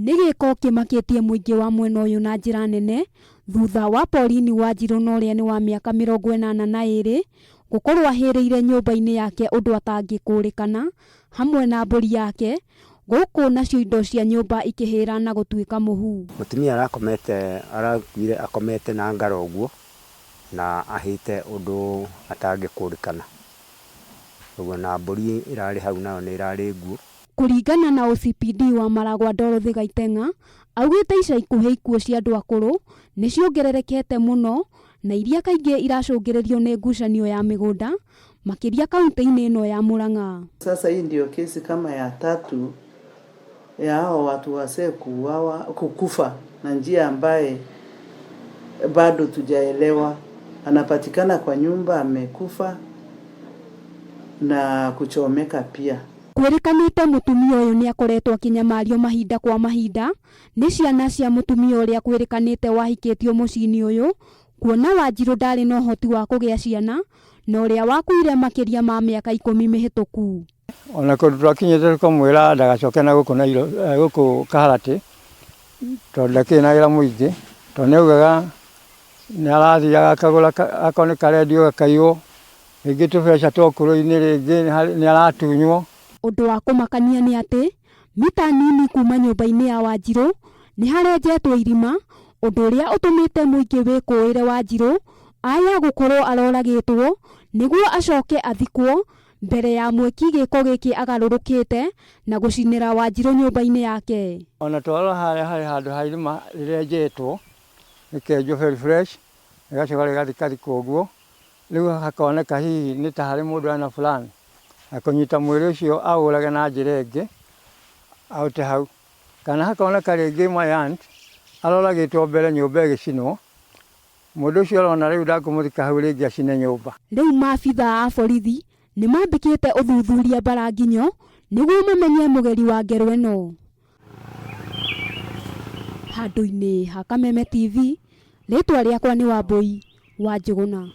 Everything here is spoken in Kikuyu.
Nigiko kimakitie muingi wa mwena uyu na njira nene thutha wa Pauline Wanjiru na uria ni wa miaka 82 gukorwo ahiriire nyumba-ini yake undu atangikurikana hamwe na mburi yake guku nacio indo cia nyumba ikihira na gutuika muhu. Mutumia arakuire akomete na ngaro uguo na ahite undu atangikurikana uguo na mburi irari hau nayo ni irari nguo. Kuringana na OCPD wa Maragwa Dorothy Gaitenga, augite ica ikuhi ikuo cia andu akuru ni ciongererekete muno na iria kaingi iracungiririo ni ngucanio ya migunda makiria kaunti-ini ino ya Murang'a. Sasa hii ndio kesi kama ya tatu ya hao watu wasee kukufa na njia ambaye bado tujaelewa. Anapatikana kwa nyumba amekufa na kuchomeka pia. Kwirikanite mutumia uyu ni akoretwo akinyamario mahinda kwa mahinda ni ciana cia mutumia uria kwirikanite wahikitio mucini uyu kuona Wanjiru ndari na uhoti wa kugia ciana na uria wakuire makiria ma miaka 10 mihituku. Ona kundu twakinyite kumwira ndagacoke na guku Kaharati tondu kinagira muingi tondu ugaga ni arathiaga akagura akoni karedio gakaiyo ingi tubeca twokuru-ini ringi ni aratunywo. Undu wa kumakania ni ati mita nini kuma nyumba-ini ya Wanjiru ni harenjetwo irima undu uria utumite muingi wikuire Wanjiru aya gukorwo aroragitwo niguo acoke athikwo mbere ya mweki giko giki agarurukite na gucinira Wanjiru nyumba-ini yake. Ona twara hari handu ha irima rirenjetwo nikenjo very fresh igacoka rigathikathikwo guo riu hakoneka hihi ni ta hari mundu ana fulani akunyita mwiri ucio aurage na njira ingi aute hau kana hakoneka ringi mayant aroragitwo mbere nyumba igicinwo mundu ucio arona riu ndakumuthika hau ringi acine nyumba. Riu maabitha a borithi ni mambikite uthuthuria Baranginyo niguo mamenye mugeri wa ngero ino. Handu-ini ha Kameme TV, ritwa riakwa ni Wambui wa Njuguna.